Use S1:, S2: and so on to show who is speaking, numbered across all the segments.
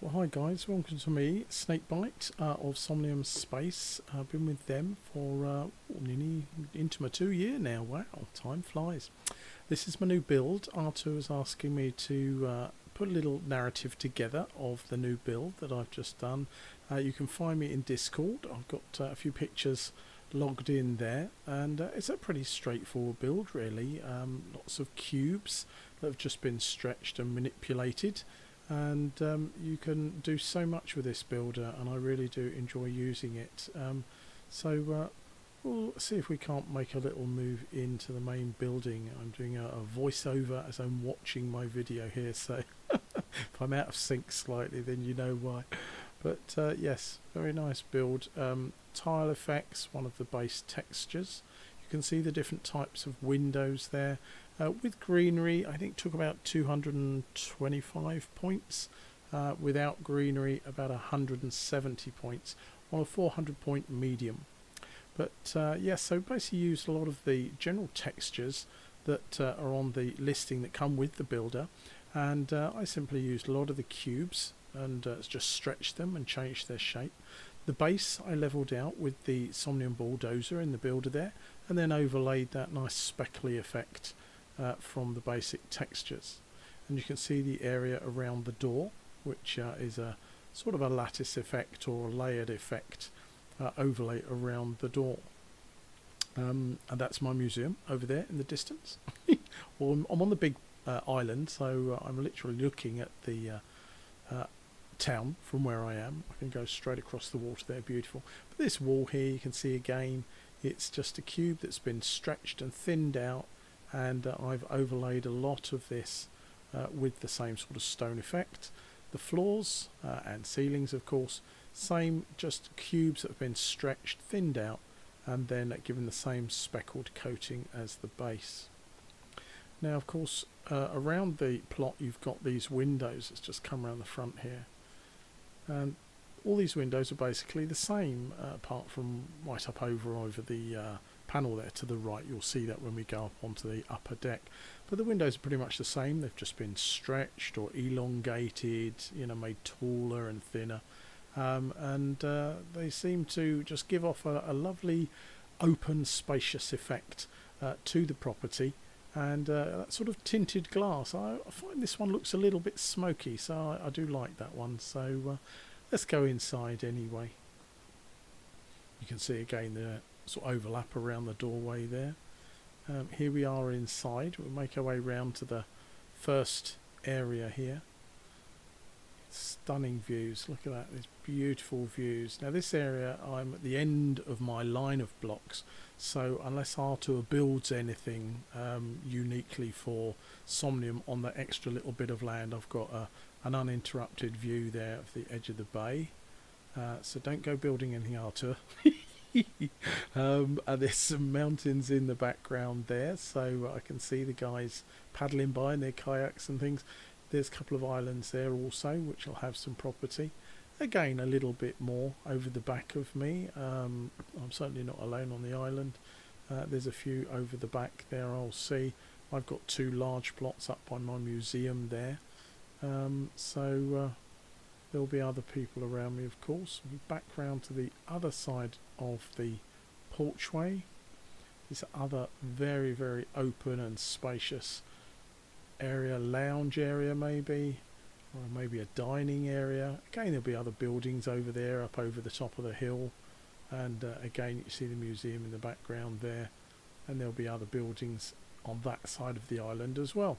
S1: Well, hi guys, welcome to me, Snakebite of Somnium Space. I've been with them for nearly into my 2 year now. Wow, time flies. This is my new build. Arthur is asking me to put a little narrative together of the new build that I've just done. You can find me in Discord. I've got a few pictures logged in there, and it's a pretty straightforward build really. Lots of cubes that have just been stretched and manipulated. And you can do so much with this builder, and I really do enjoy using it. We'll see if we can't make a little move into the main building. I'm doing a voiceover as I'm watching my video here, so if I'm out of sync slightly, then you know why. But yes, very nice build. Tile effects, one of the base textures. You can see the different types of windows there. With greenery, I think took about 225 points. Without greenery, about 170 points on a 400 point medium. But yeah, so basically used a lot of the general textures that are on the listing that come with the builder, and I simply used a lot of the cubes and just stretched them and changed their shape. The base I leveled out with the Somnium bulldozer in the builder there, and then overlaid that nice speckly effect from the basic textures. And you can see the area around the door, which is a sort of a lattice effect or a layered effect overlay around the door. And that's my museum over there in the distance. Well, I'm on the big island, so I'm literally looking at the town from where I am. I can go straight across the water there, beautiful. But this wall here, you can see again, it's just a cube that's been stretched and thinned out, and I've overlaid a lot of this with the same sort of stone effect. The floors and ceilings, of course, same, just cubes that have been stretched, thinned out, and then given the same speckled coating as the base. Now, of course, around the plot you've got these windows. Let's just come around the front here. And all these windows are basically the same, apart from right up over the panel there to the right. You'll see that when we go up onto the upper deck. But the windows are pretty much the same. They've just been stretched or elongated, you know, made taller and thinner. And they seem to just give off a lovely open, spacious effect to the property. And that sort of tinted glass, I find this one looks a little bit smoky, so I do like that one. So let's go inside anyway. You can see again the sort of overlap around the doorway there. Here we are inside. We'll make our way round to the first area here. Stunning views, look at that, these beautiful views. Now this area, I'm at the end of my line of blocks, so unless Arthur builds anything uniquely for Somnium on that extra little bit of land, I've got an uninterrupted view there of the edge of the bay. So don't go building anything, Arthur. And there's some mountains in the background there, so I can see the guys paddling by in their kayaks and things. There's a couple of islands there also, which will have some property. Again, a little bit more over the back of me. I'm certainly not alone on the island. There's a few over the back there I'll see. I've got two large plots up by my museum there. So there'll be other people around me, of course. We'll be back round to the other side of the porchway. This other very, very open and spacious area, lounge area maybe, or maybe a dining area. Again, there'll be other buildings over there up over the top of the hill, and again you see the museum in the background there, and there'll be other buildings on that side of the island as well.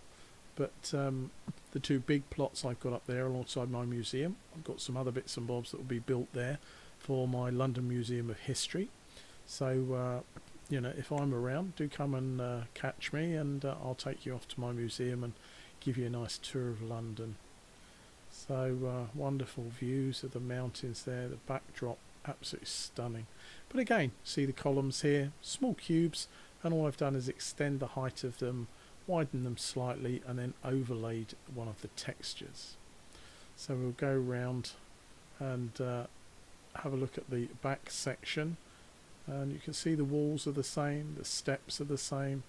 S1: But the two big plots I've got up there alongside my museum, I've got some other bits and bobs that will be built there for my London Museum of History. So you know, if I'm around, do come and catch me, and I'll take you off to my museum and give you a nice tour of London. So wonderful views of the mountains there, the backdrop absolutely stunning. But again, see the columns here, small cubes, and all I've done is extend the height of them, widen them slightly, and then overlaid one of the textures. So we'll go round and have a look at the back section. And you can see the walls are the same, the steps are the same,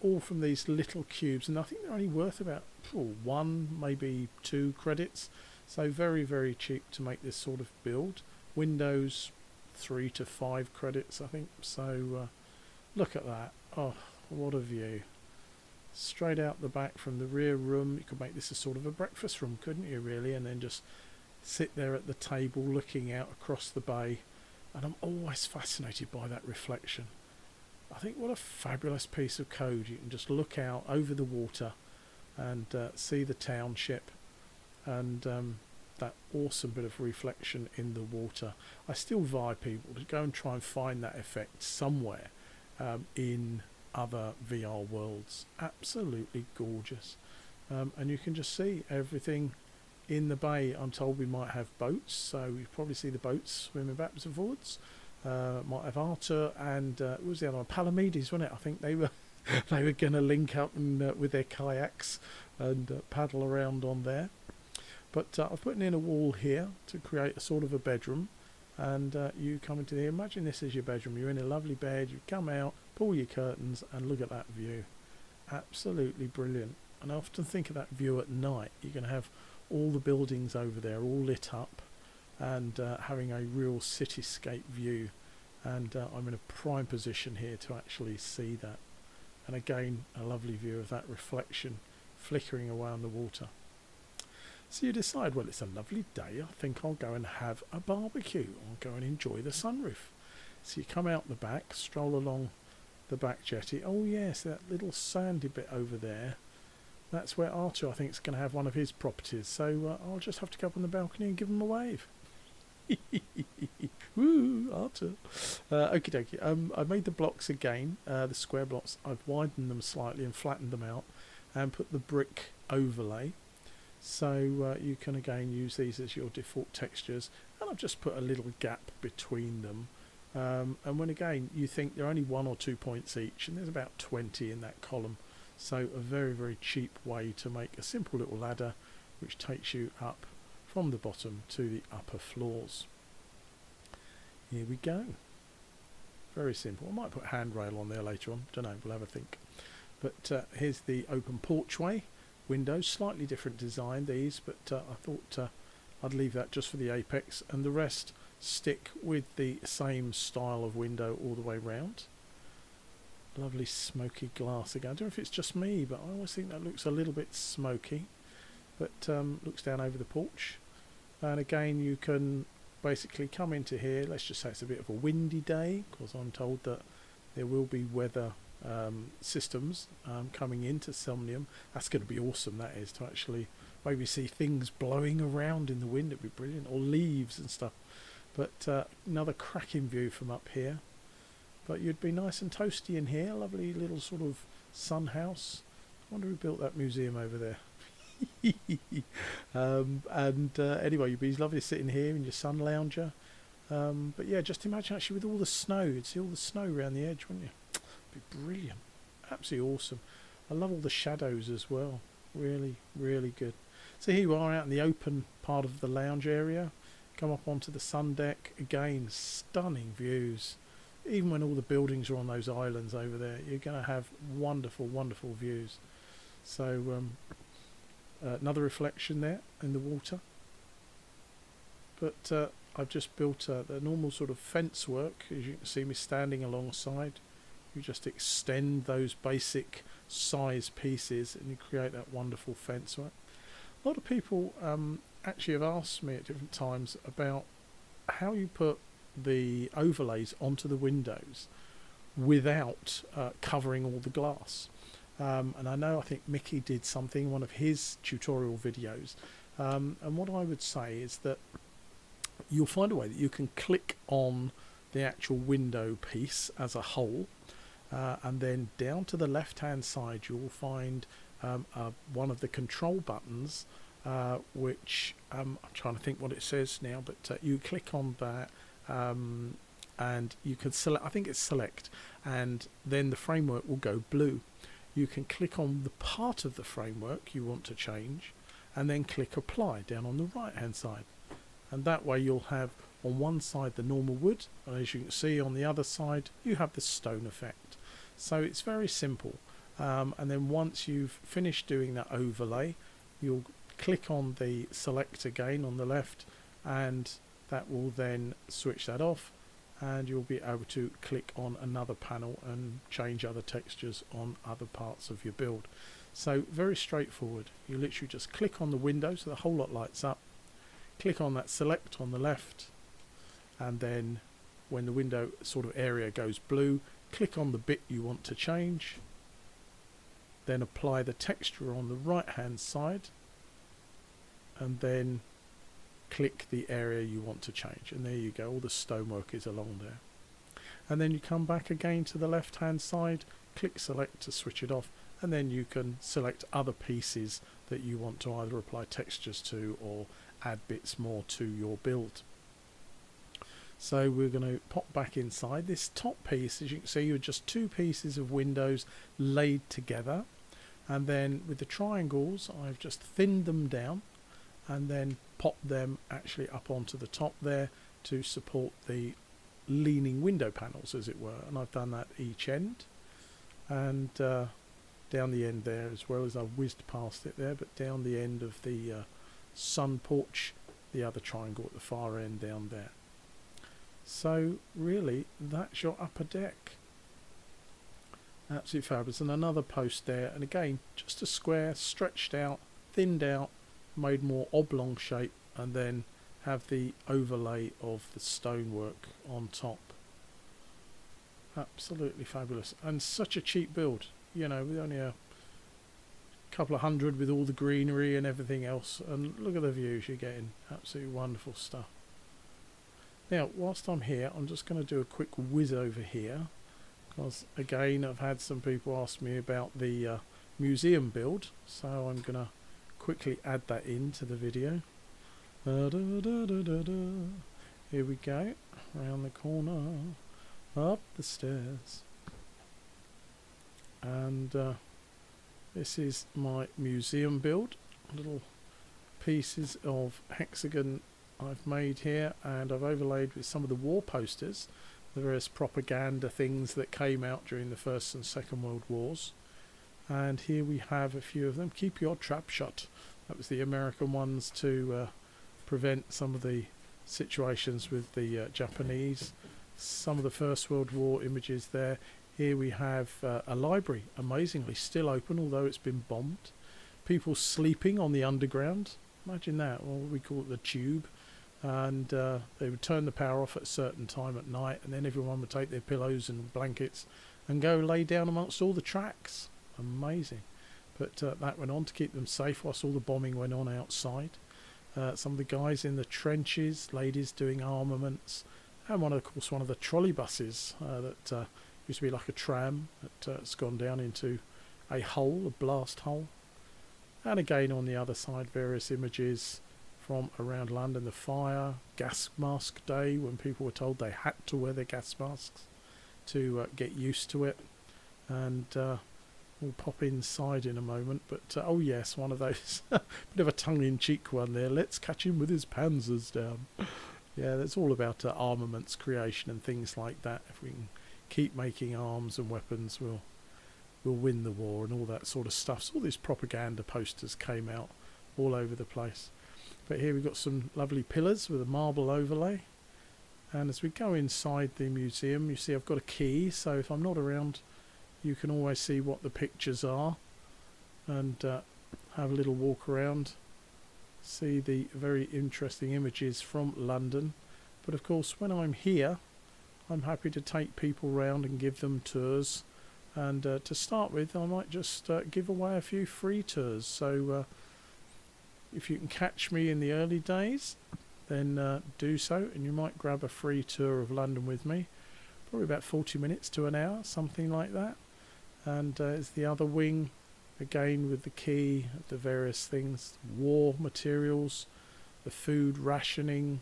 S1: all from these little cubes, and I think they're only worth about 1, maybe 2 credits. So very, very cheap to make this sort of build. Windows 3 to 5 credits, I think. So look at that. Oh, what a view. Straight out the back from the rear room. You could make this a sort of a breakfast room, couldn't you, really? And then just sit there at the table looking out across the bay. And I'm always fascinated by that reflection. I think what a fabulous piece of code. You can just look out over the water and see the township and that awesome bit of reflection in the water. I still invite people to go and try and find that effect somewhere in other VR worlds. Absolutely gorgeous. And you can just see everything in the bay. I'm told we might have boats, so you probably see the boats swimming backwards and forwards. Might have Arthur and what was the other one? Palamedes, wasn't it? I think they were they were going to link up and with their kayaks and paddle around on there. But I've put in a wall here to create a sort of a bedroom, and you come into here. Imagine this is your bedroom. You're in a lovely bed. You come out, pull your curtains, and look at that view. Absolutely brilliant. And I often think of that view at night. You're going to have all the buildings over there all lit up and having a real cityscape view, and I'm in a prime position here to actually see that. And again, a lovely view of that reflection flickering away on the water. So you decide, well, it's a lovely day, I think I'll go and have a barbecue. I'll go and enjoy the sunroof. So you come out the back, stroll along the back jetty. Oh yes, that little sandy bit over there, that's where Arthur, I think, is going to have one of his properties. So I'll just have to go up on the balcony and give him a wave. Woo, Arthur. Okie dokie. I made the blocks again, the square blocks. I've widened them slightly and flattened them out and put the brick overlay. So you can again use these as your default textures. And I've just put a little gap between them. And when again, you think they're only 1 or 2 points each, and there's about 20 in that column. So a very, very cheap way to make a simple little ladder which takes you up from the bottom to the upper floors. Here we go. Very simple. I might put handrail on there later on. Don't know, we'll have a think. But here's the open porchway. Windows, slightly different design these, but I thought I'd leave that just for the apex, and the rest stick with the same style of window all the way round. Lovely smoky glass again. I don't know if it's just me, but I always think that looks a little bit smoky. But looks down over the porch, and again you can basically come into here. Let's just say it's a bit of a windy day, because I'm told that there will be weather systems coming into Somnium. That's going to be awesome, that is, to actually maybe see things blowing around in the wind. It'd be brilliant, or leaves and stuff. But another cracking view from up here. But you'd be nice and toasty in here. Lovely little sort of sun house. I wonder who built that museum over there. Anyway, you'd be lovely sitting here in your sun lounger. But yeah, just imagine actually with all the snow. You'd see all the snow around the edge, wouldn't you? It'd be brilliant. Absolutely awesome. I love all the shadows as well. Really, really good. So here you are out in the open part of the lounge area. Come up onto the sun deck. Again, stunning views. Even when all the buildings are on those islands over there, you're going to have wonderful, wonderful views. So another reflection there in the water. But I've just built the normal sort of fence work. As you can see me standing alongside. You just extend those basic size pieces and you create that wonderful fence work. A lot of people actually have asked me at different times about how you put the overlays onto the windows without covering all the glass. And I know, I think Mickey did something in one of his tutorial videos. And what I would say is that you'll find a way that you can click on the actual window piece as a whole. And then down to the left hand side you'll find one of the control buttons which I'm trying to think what it says now, but you click on that and you can select, I think it's select, and then the framework will go blue. You can click on the part of the framework you want to change and then click apply down on the right hand side, and that way you'll have on one side the normal wood, and as you can see on the other side you have the stone effect. So it's very simple, and then once you've finished doing that overlay, you'll click on the select again on the left, and that will then switch that off, and you'll be able to click on another panel and change other textures on other parts of your build. So very straightforward. You literally just click on the window so the whole lot lights up, click on that select on the left, and then when the window sort of area goes blue, click on the bit you want to change, then apply the texture on the right hand side, and then click the area you want to change, and there you go, all the stonework is along there. And then you come back again to the left hand side, click select to switch it off, and then you can select other pieces that you want to either apply textures to or add bits more to your build. So we're going to pop back inside. This top piece, as you can see, are just two pieces of windows laid together, and then with the triangles I've just thinned them down and then popped them actually up onto the top there to support the leaning window panels, as it were, and I've done that each end, and down the end there as well, as I whizzed past it there, but down the end of the sun porch, the other triangle at the far end down there. So really that's your upper deck. Absolutely fabulous. And another post there, and again just a square, stretched out, thinned out, made more oblong shape, and then have the overlay of the stonework on top. Absolutely fabulous, and such a cheap build, you know, with only a couple of hundred with all the greenery and everything else, and look at the views you're getting. Absolutely wonderful stuff. Now whilst I'm here, I'm just going to do a quick whiz over here, because again I've had some people ask me about the museum build, so I'm going to quickly add that into the video. Here we go, around the corner, up the stairs, and this is my museum build. Little pieces of hexagon I've made here, and I've overlaid with some of the war posters, the various propaganda things that came out during the First and Second World Wars. And here we have a few of them. Keep your trap shut. That was the American ones to prevent some of the situations with the Japanese. Some of the First World War images there. Here we have a library, amazingly still open, although it's been bombed. People sleeping on the underground. Imagine that. Well, we call it the tube. And they would turn the power off at a certain time at night, and then everyone would take their pillows and blankets and go lay down amongst all the tracks. Amazing. But that went on to keep them safe whilst all the bombing went on outside. Some of the guys in the trenches, ladies doing armaments, and one of the trolley buses that used to be like a tram that's gone down into a hole, a blast hole. And again on the other side, various images from around London, the fire, gas mask day, when people were told they had to wear their gas masks to get used to it. And we'll pop inside in a moment, but oh yes, one of those bit of a tongue-in-cheek one there. Let's catch him with his panzers down. Yeah, that's all about armaments creation and things like that. If we can keep making arms and weapons, we'll win the war and all that sort of stuff. So all these propaganda posters came out all over the place. But here we've got some lovely pillars with a marble overlay. And as we go inside the museum, you see I've got a key, so if I'm not around, you can always see what the pictures are and have a little walk around, see the very interesting images from London. But of course, when I'm here, I'm happy to take people round and give them tours. And to start with, I might just give away a few free tours. So if you can catch me in the early days, then do so, and you might grab a free tour of London with me. Probably about 40 minutes to an hour, something like that. And it's the other wing, again with the key, the various things, war materials, the food rationing.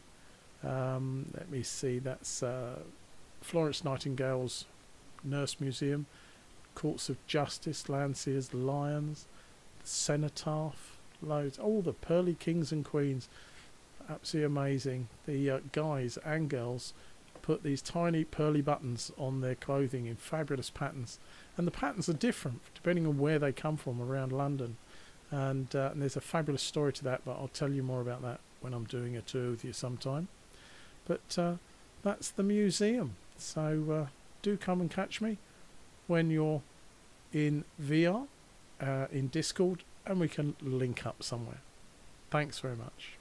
S1: Let me see, that's Florence Nightingale's Nurse Museum, Courts of Justice, Landseers, Lions, the Cenotaph, loads, all the pearly kings and queens. Absolutely amazing. The guys and girls put these tiny pearly buttons on their clothing in fabulous patterns, and the patterns are different depending on where they come from around London. And there's a fabulous story to that, but I'll tell you more about that when I'm doing a tour with you sometime. But that's the museum, so do come and catch me when you're in VR, in Discord, and we can link up somewhere. Thanks very much.